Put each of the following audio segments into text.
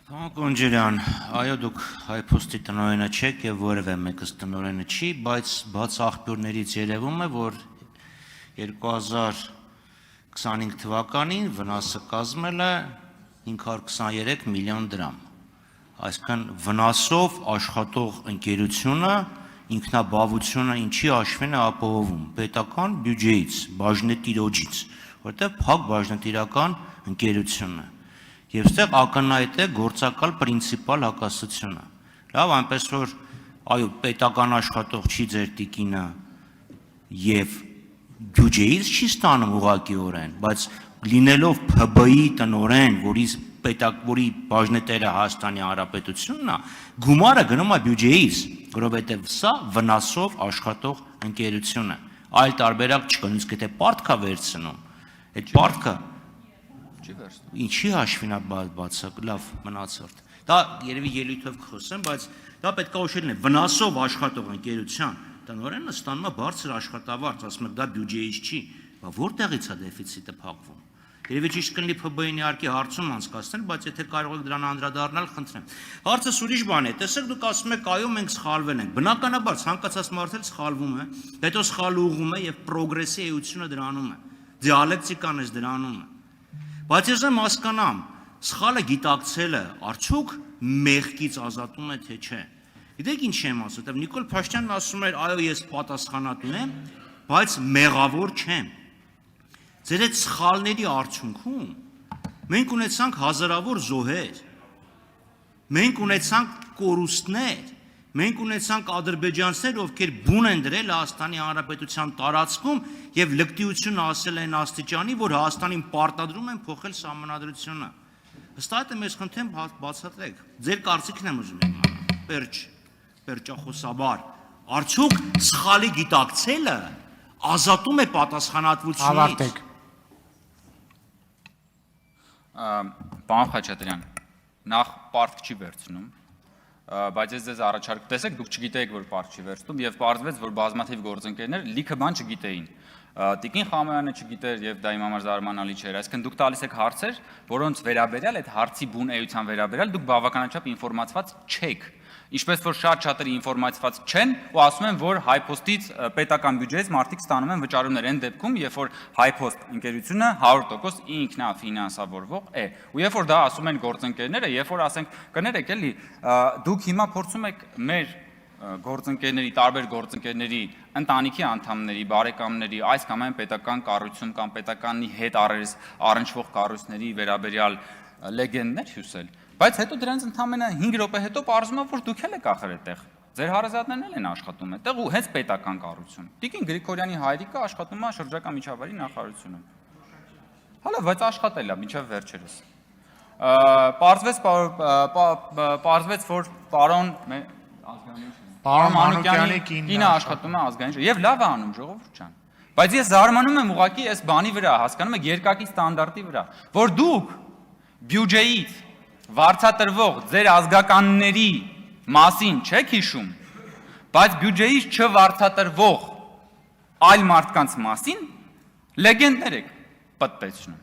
Կոնջերյան, այո դուք հայփոստի տնօրենը չեք եւ որևէ մեկս տնօրենը չի, բայց բաց աղբյուրներից երևում է, որ 2025 թվականին վնասը կազմել է 523 միլիոն դրամ։ Այսինքն վնասով աշխատող ընկերությունը ինքնաբավությունը ինչի հաշվին է ապահովում պետական բյուջեից, բաժնետիրոջից, որտեղ փակ բաժնետիրական ընկերություն է։ Եվ ստեղ ակնհայտ է գործակալ պրինցիպալ հակասությունը։ Լավ, այնպես որ այո, պետական աշխատող չի ձեր տիկինը եւ բյուջեից չի ստանում ուղղակիորեն, բայց լինելով ՓԲ-ի տնօրեն, որի բաժնետերը Հայաստանի Հանրապետությունն է, գումարը գնում է բյուջեից, որովհետեւ սա վնասով աշխատող ընկերություն է։ Այլ տարբերակ չկա, նույնիսկ եթե պարտք է վերցնում, այդ պարտքը ինչի հաշվին է բացակ, լավ մնացորդ։ Դա երևի ելույթով կխոսեմ, բայց դա պետք է ուշել լինի, վնասով աշխատող ընկերության տնօրենը ստանում է բարձր աշխատավարձ, ասում եք դա բյուջեից չի, բա որտեղից է դեֆիցիտը փակվում։ Երևի ճիշտ կլինի ՓԲ-ին իհարկե հարցում անցկացնել, բայց եթե կարող եք դրան անդրադառնալ, խնդրեմ։ Հարցս ուրիշ բան է, տեսեք դուք ասում եք այո մենք սխալվել ենք։ Բնականաբար ցանկացած մարդ էլ սխալվում է, հետո սխալը ուղղում է եւ պրոգրեսի էությունը դրանում է։ Դիալեկտիկան էս դրանում է։ Բայց ես եմ հասկանամ, սխալը գիտակցելը արդյոք մեղքից ազատում է թե չէ։ Գիտեք ինչ եմ ասում, որտեղ Նիկոլ Փաշինյանն ասում էր, այո ես պատասխանատու եմ, բայց մեղավոր չեմ։ Ձեր այդ սխալների արդյունքում մենք ունեցանք հազարավոր զոհեր, մենք ունեցանք կորուստներ, մենք ունեցանք ադրբեջանցիներ, ովքեր բուն են դրել Հայաստանի Հանրապետության տարածքում եւ լկտիությունը ասել են աստիճանի, որ Հայաստանին պարտադրում են փոխել սահմանադրությունը։ Հստակ է մեզ խնդրեմ բացատրեք։ Ձեր կարծիքն եմ ուզում իմանալ։ Պերճախոսաբար, արդյոք սխալի գիտակցելը ազատում է պատասխանատվությունից։ Ավարտեք։ Պարոն Խաչատրյան, նախ պարտք չի վերցնում, բայց ես ձեզ առաջարկ տեսեք, դուք չգիտեիք, որ պարտք չի վերցնում եւ պարզվեց, որ բազմաթիվ գործընկերներ լիքը բան չգիտեին։ Տիկին Խամոյանը չգիտեր եւ դա իմ համար զարմանալի չէր, այսինքն դուք տալիս եք հարցեր, որոնց վերաբերյալ այդ հարցի բուն էության վերաբերյալ դուք բավականաչափ ինֆորմացված չեք։ Ինչպես որ շատ-շատերը ինֆորմացված չեն ու ասում են, որ հայփոստից պետական բյուջեից մարդիկ ստանում են վճարումներ այն դեպքում, երբ որ հայփոստ ընկերությունը 100% ինքնաֆինանսավորվող է։ Ու երբ որ դա ասում են գործընկերները, երբ որ ասենք, կներեք էլի, դուք հիմա փորձում եք մեր գործընկերների, տարբեր գործընկերների, ընտանիքի անդամների, բարեկամների, այս կամ այն պետական կառույցում կամ պետականի հետ առնչվող կառույցների վերաբերյալ լեգենդներ հյուսել։ Բայց հետո դրանից ընդամենը 5 րոպե հետո պարզվում է, որ դուք էլ եք ախր այդտեղ։ Ձեր հարազատներն էլ են աշխատում այդտեղ ու հենց պետական կառույցում։ Տիկին Գրիգորյանի հայրիկը աշխատում է շրջակա միջավայրի նախարարությունում։ Հələ, բայց աշխատել է մինչև վերջերս։ Պարզվեց, որ պարոն Մանուկյանի կինը աշխատում է ազգային ժողովում եւ լավ է անում, ժողովուրդ ջան։ Բայց ես զարմանում եմ ուղղակի այս բանի վրա, հասկանում եք, երկակի ստանդարտի վրա, որ դուք բյուջեից վարձատրվող ձեր ազգականների մասին չեք հիշում, բայց բյուջեից չվարձատրվող այլ մարդկանց մասին լեգենդներ եք պտտեցնում։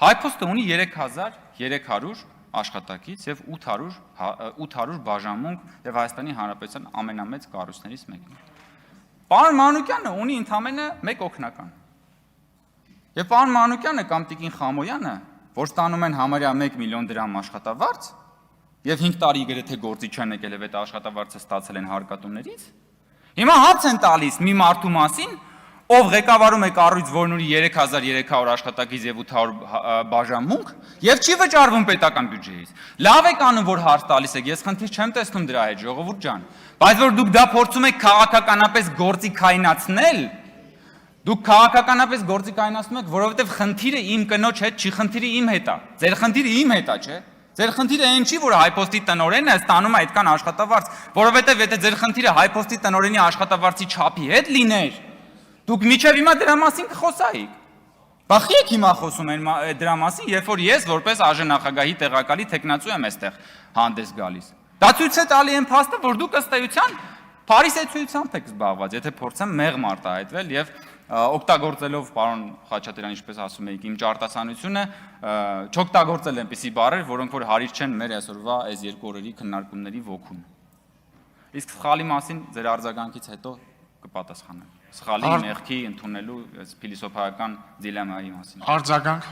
Հայփոստը ունի 3300 աշխատակից եւ 800 բաժանմունք եւ Հայաստանի Հանրապետության ամենամեծ կառույցներից մեկն է։ Պարոն Մանուկյանը ունի ընդամենը 1 օգնական։ Եվ պարոն Մանուկյանը կամ Տիկին Խամոյանը, որ ստանում են համարյա 1 միլիոն դրամ աշխատավարձ եւ 5 տարի գրեթե գործի չեն եկել եւ այդ աշխատավարձը ստացել են հարկատուներից, հիմա հարց են տալիս մի մարդու մասին, ով ղեկավարում է կառույց, որն ունի 3300 աշխատակից եւ 800 բաժանմունք եւ չի վճարվում պետական բյուջեից։ Լավ եք անում, որ հարց տալիս եք, ես խնդիր չեմ տեսնում դրա հետ, ժողովուրդ ջան, բայց որ դուք դա փորձում եք քաղաքականապես գործի քայնացնել, դուք քաղաքականապես գործի կայնացնում եք, որովհետև խնդիրը իմ կնոջ հետ չի, խնդիրը իմ հետ է։ Ձեր խնդիրը իմ հետ է, չէ՞։ Ձեր խնդիրը այն չի, որ հայփոստի տնօրենը ստանում է այդքան աշխատավարձ, որովհետև եթե ձեր խնդիրը հայփոստի տնօրենի աշխատավարձի չափի հետ լիներ, դուք միջև հիմա դրա մասին կխոսայիք։ Բախի եք հիմա խոսում դրա մասին, երբ որ ես որպես ԱԺ տեղակալի թեկնածու եմ այստեղ հանդես գալիս։ Դա ցույց է տալի այն փաստը, որ դուք ըստ էության Փարիսեցիությամբ եք զբաղված, եթե փորձեմ մեղմ արտահայտվել եւ օգտագործելով պարոն Խաչատրյան, ինչպես ասում եք, իմ ճարտասանությունը, չօգտագործել այնպիսի բառեր, որոնք որ հարիր չեն մեր այսօրվա այս 2 օրերի քննարկումների ոգուն։ Իսկ սխալի մասին ձեր արձագանքից հետո կպատասխանեմ։ Սխալի մեղքի ընդունելու այս փիլիսոփայական դիլեմայի մասին։ Արձագանք։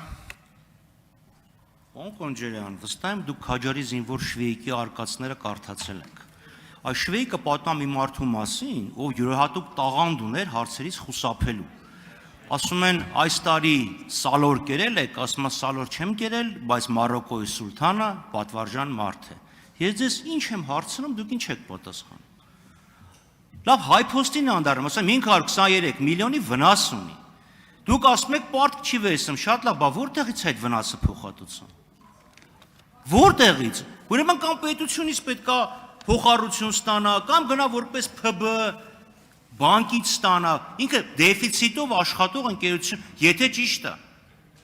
Պարոն Կոնջարյան, վստահ եմ դուք Քաջարի զինվոր Շվեյկի արկածները կարդացել եք։ Այս Շվեյկը պատմում մի մարդու մասին, ով յուրահատուկ տաղանդ ուներ հարցերից խուսափելու։ Ասում են, այս տարի սալոր կերել եք, ասում եմ սալոր չեմ կերել, բայց Մարոկոյի սուլթանը պատվարժան մարդ է։ Ես ձեզ ինչ եմ հարցնում, դուք ինչ եք պատասխանում։ Լավ, հայփոստին անդառնում, ասեմ 523 միլիոնի վնաս ունի։ Դուք ասում եք պարտք չի վերցնում, շատ լավ, բա որտեղից այդ վնասը փոխհատուցում։ Որտեղից։ Ուրեմն կամ պետությունից պետքա փոխառություն ստանա, կամ գնա որպես ՓԲ բանկից ստանա, ինքը դեֆիցիտով աշխատող ընկերություն, եթե ճիշտ է,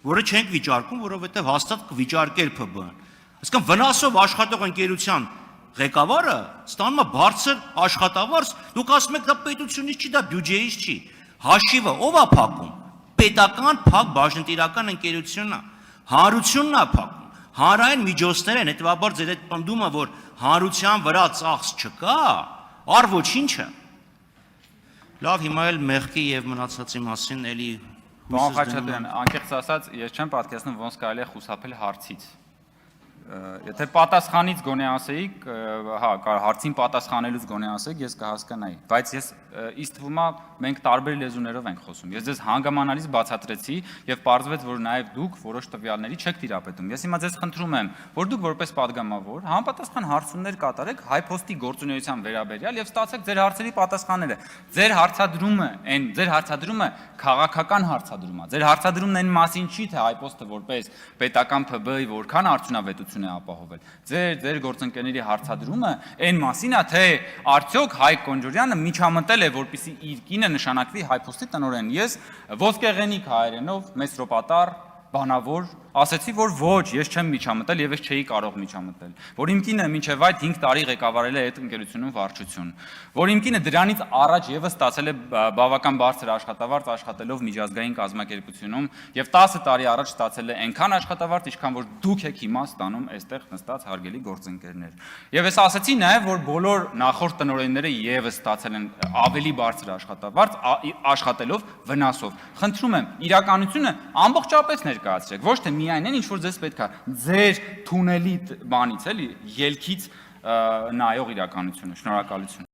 որը չենք վիճարկում, որովհետև հաստատ կվիճարկել ՓԲ-ն։ Այսինքն վնասով աշխատող ընկերության ղեկավարը ստանում է բարձր աշխատավարձ, դուք ասում եք դա պետությունից չի, դա բյուջեից չի։ Հաշիվը ով է փակում։ Պետական փակ բաժնետիրական ընկերությունն է, հանրությունն է փակում, հանրային միջոցներ են, հետևաբար ձեր այդ պնդումը, որ հանրության վրա ծախս չկա, առ ոչինչ է։ Լավ, հիմա էլ մեղքի եւ մնացածի մասին էլի Պարոն Խաչատրյան, անկեղծ ասած, ես չեմ պատկերացնում ոնց կարելի է խուսափել հարցից։ Եթե պատասխանից գոնե ասեիք, հա, հարցին պատասխանելուց գոնե ասեիք, ես կհասկանայի, բայց ես ինձ թվում է մենք տարբեր լեզուներով ենք խոսում։ Ես ձեզ հանգամանալից բացատրեցի եւ պարզվեց, որ նաեւ դուք որոշ տվյալների չեք տիրապետում։ Ես հիմա ձեզ խնդրում եմ, որ դուք որպես падգամավոր համապատասխան հարցումներ կատարեք հայփոստի գործունեության վերաբերյալ եւ ստացեք ձեր հարցերի պատասխանները։ Ձեր հարցադրումը քաղաքական հարցադրում է։ Ձեր հարցադրումն այն մասին չի, թե հայփոստը որպես պետական ՓԲ-ի որքան արդյունավետություն է ապահովել։ Ձեր գործընկերների հարցադրումը այն մասին է, թե արդյոք Հայկ Կոնջարյանը միջամտել է, որպեսզի իր կինը նշանակվի հայփոստի տնօրեն։ Ես ոսկեղենիկ հայերենով մեծրոպատար բանավոր ասեցի, որ ոչ, ես չեմ միջամտել եւ ես չէի կարող միջամտել, որ իմ կինը մինչեւ այդ 5 տարի ղեկավարել է այդ ընկերությունում վարչություն, որ իմ կինը դրանից առաջ եւս ստացել է բավական բարձր աշխատավարձ աշխատելով միջազգային կազմակերպությունում եւ 10 տարի առաջ ստացել է այնքան աշխատավարձ, ինչքան որ դուք եք հիմա ստանում այստեղ նստած հարգելի գործընկերներ։ Եվ ես ասեցի նաեւ, որ բոլոր նախորդ տնօրենները եւս ստացել են ավելի բարձր աշխատավարձ աշխատելով վնասով։ Խնդրում եմ, իրականությունը ամբողջապես ներկայացրեք, ոչ թե միայն այն, ինչ որ ձեզ պետք է, ձեր թունելի բանից էլի, ելքից նայող իրականությունը։ Շնորհակալություն։